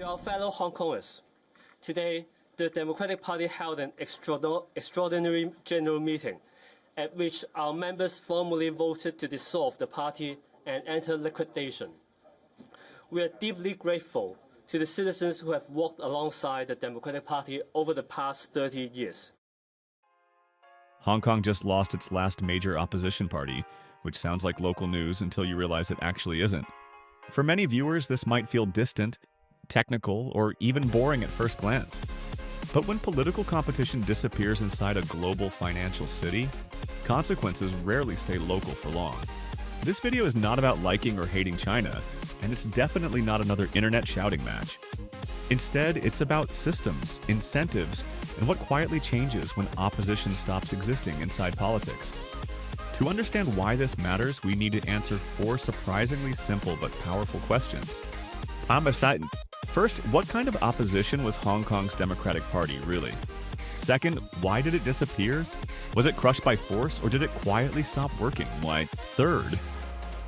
To our fellow Hong Kongers, today the Democratic Party held an extraordinary general meeting at which our members formally voted to dissolve the party and enter liquidation. We are deeply grateful to the citizens who have walked alongside the Democratic Party over the past 30 years. Hong Kong just lost its last major opposition party, which sounds like local news until you realize it actually isn't. For many viewers, this might feel distant, technical, or even boring at first glance. But when political competition disappears inside a global financial city, consequences rarely stay local for long. This video is not about liking or hating China, and it's definitely not another internet shouting match. Instead, it's about systems, incentives, and what quietly changes when opposition stops existing inside politics. To understand why this matters, we need to answer 4 surprisingly simple but powerful questions. First, what kind of opposition was Hong Kong's Democratic Party, really? Second, why did it disappear? Was it crushed by force, or did it quietly stop working? Why? Third,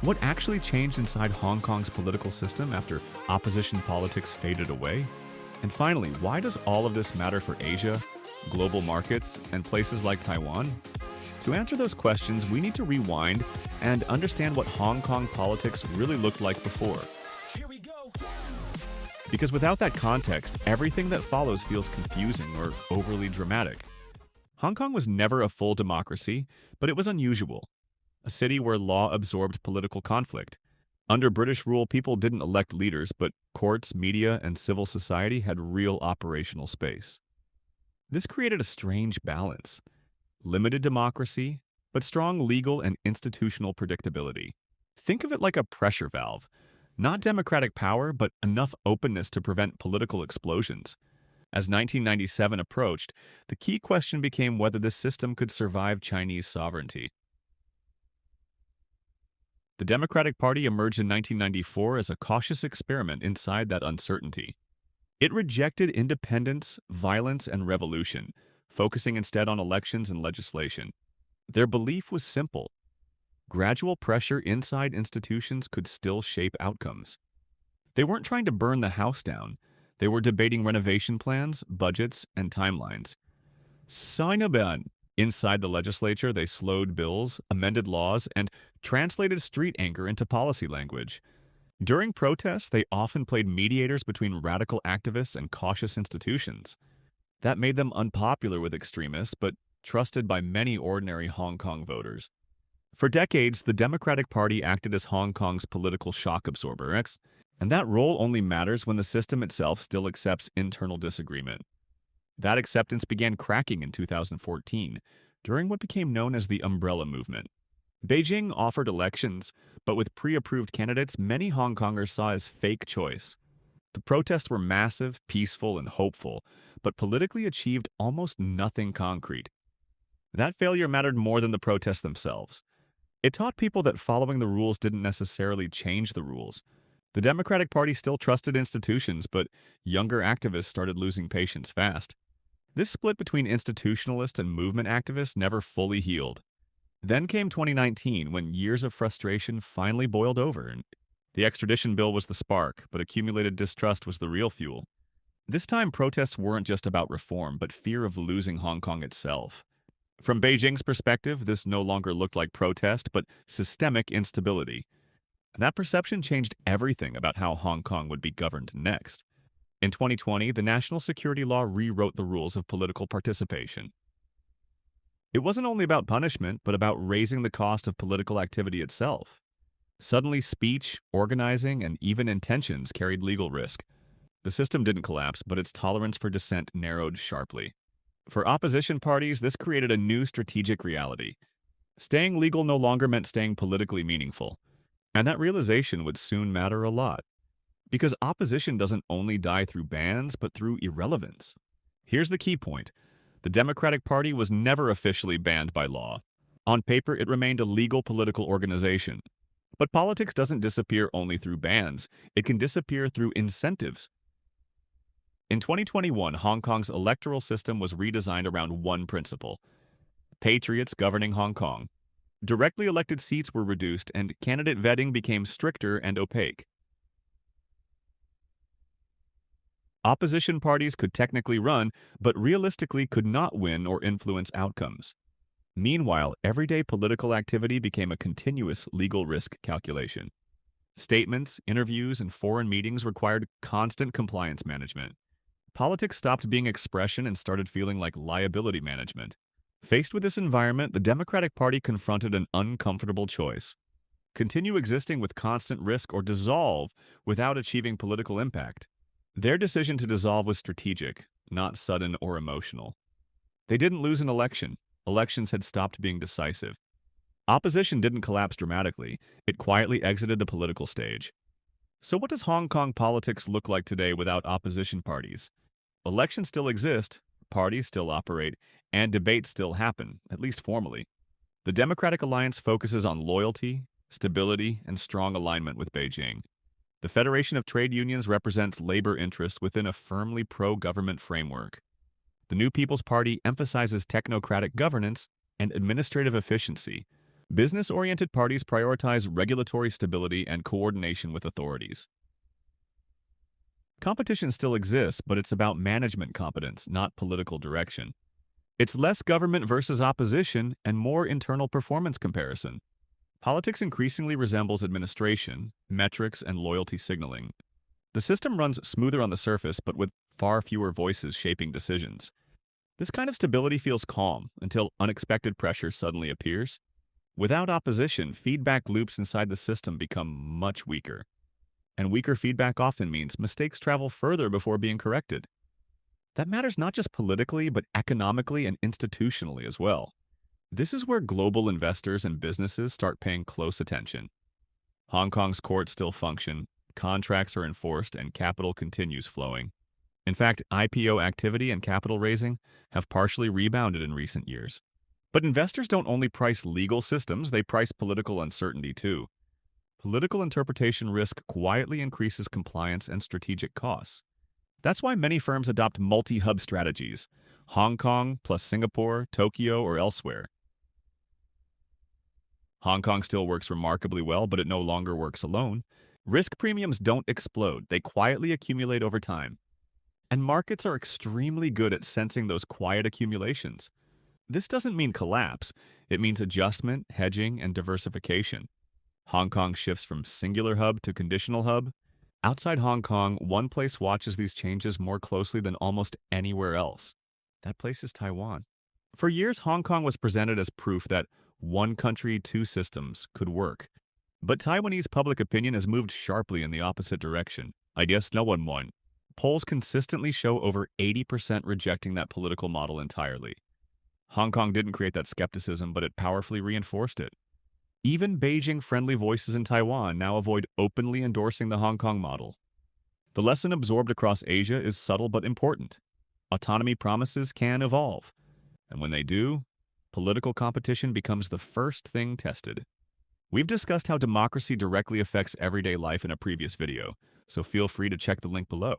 what actually changed inside Hong Kong's political system after opposition politics faded away? And finally, why does all of this matter for Asia, global markets, and places like Taiwan? To answer those questions, we need to rewind and understand what Hong Kong politics really looked like before. Here we go. Because without that context, everything that follows feels confusing or overly dramatic. Hong Kong was never a full democracy, but it was unusual. A city where law absorbed political conflict. Under British rule, people didn't elect leaders, but courts, media, and civil society had real operational space. This created a strange balance. Limited democracy, but strong legal and institutional predictability. Think of it like a pressure valve. Not democratic power, but enough openness to prevent political explosions. As 1997 approached, the key question became whether this system could survive Chinese sovereignty. The Democratic Party emerged in 1994 as a cautious experiment inside that uncertainty. It rejected independence, violence, and revolution, focusing instead on elections and legislation. Their belief was simple. Gradual pressure inside institutions could still shape outcomes. They weren't trying to burn the house down. They were debating renovation plans, budgets, and timelines. Sinoban. Inside the legislature, they slowed bills, amended laws, and translated street anger into policy language. During protests, they often played mediators between radical activists and cautious institutions. That made them unpopular with extremists, but trusted by many ordinary Hong Kong voters. For decades, the Democratic Party acted as Hong Kong's political shock absorber, and that role only matters when the system itself still accepts internal disagreement. That acceptance began cracking in 2014, during what became known as the Umbrella Movement. Beijing offered elections, but with pre-approved candidates many Hong Kongers saw as fake choice. The protests were massive, peaceful, and hopeful, but politically achieved almost nothing concrete. That failure mattered more than the protests themselves. It taught people that following the rules didn't necessarily change the rules. The Democratic Party still trusted institutions, but younger activists started losing patience fast. This split between institutionalist and movement activists never fully healed. Then came 2019, when years of frustration finally boiled over. The extradition bill was the spark, but accumulated distrust was the real fuel. This time, protests weren't just about reform, but fear of losing Hong Kong itself. From Beijing's perspective, this no longer looked like protest, but systemic instability. And that perception changed everything about how Hong Kong would be governed next. In 2020, the national security law rewrote the rules of political participation. It wasn't only about punishment, but about raising the cost of political activity itself. Suddenly, speech, organizing, and even intentions carried legal risk. The system didn't collapse, but its tolerance for dissent narrowed sharply. For opposition parties, this created a new strategic reality. Staying legal no longer meant staying politically meaningful. And that realization would soon matter a lot. Because opposition doesn't only die through bans, but through irrelevance. Here's the key point. The Democratic Party was never officially banned by law. On paper, it remained a legal political organization. But politics doesn't disappear only through bans. It can disappear through incentives. In 2021, Hong Kong's electoral system was redesigned around one principle: Patriots governing Hong Kong. Directly elected seats were reduced, and candidate vetting became stricter and opaque. Opposition parties could technically run, but realistically could not win or influence outcomes. Meanwhile, everyday political activity became a continuous legal risk calculation. Statements, interviews, and foreign meetings required constant compliance management. Politics stopped being expression and started feeling like liability management. Faced with this environment, the Democratic Party confronted an uncomfortable choice: continue existing with constant risk or dissolve without achieving political impact. Their decision to dissolve was strategic, not sudden or emotional. They didn't lose an election. Elections had stopped being decisive. Opposition didn't collapse dramatically. It quietly exited the political stage. So what does Hong Kong politics look like today without opposition parties? Elections still exist, parties still operate, and debates still happen, at least formally. The Democratic Alliance focuses on loyalty, stability, and strong alignment with Beijing. The Federation of Trade Unions represents labor interests within a firmly pro-government framework. The New People's Party emphasizes technocratic governance and administrative efficiency. Business-oriented parties prioritize regulatory stability and coordination with authorities. Competition still exists, but it's about management competence, not political direction. It's less government versus opposition and more internal performance comparison. Politics increasingly resembles administration, metrics, and loyalty signaling. The system runs smoother on the surface, but with far fewer voices shaping decisions. This kind of stability feels calm until unexpected pressure suddenly appears. Without opposition, feedback loops inside the system become much weaker. And weaker feedback often means mistakes travel further before being corrected. That matters not just politically, but economically and institutionally as well. This is where global investors and businesses start paying close attention. Hong Kong's courts still function, contracts are enforced, and capital continues flowing. In fact, IPO activity and capital raising have partially rebounded in recent years. But investors don't only price legal systems, they price political uncertainty too. Political interpretation risk quietly increases compliance and strategic costs. That's why many firms adopt multi-hub strategies: Hong Kong plus Singapore, Tokyo, or elsewhere. Hong Kong still works remarkably well, but it no longer works alone. Risk premiums don't explode, they quietly accumulate over time. And markets are extremely good at sensing those quiet accumulations. This doesn't mean collapse, it means adjustment, hedging, and diversification. Hong Kong shifts from singular hub to conditional hub. Outside Hong Kong, one place watches these changes more closely than almost anywhere else. That place is Taiwan. For years, Hong Kong was presented as proof that one country, two systems could work. But Taiwanese public opinion has moved sharply in the opposite direction. I guess no one won. Polls consistently show over 80% rejecting that political model entirely. Hong Kong didn't create that skepticism, but it powerfully reinforced it. Even Beijing-friendly voices in Taiwan now avoid openly endorsing the Hong Kong model. The lesson absorbed across Asia is subtle but important. Autonomy promises can evolve. And when they do, political competition becomes the first thing tested. We've discussed how democracy directly affects everyday life in a previous video, so feel free to check the link below.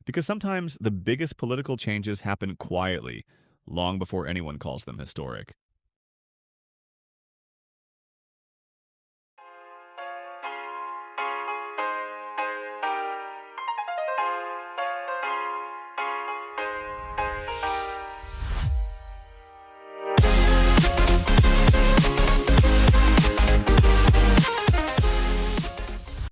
Because sometimes the biggest political changes happen quietly, long before anyone calls them historic.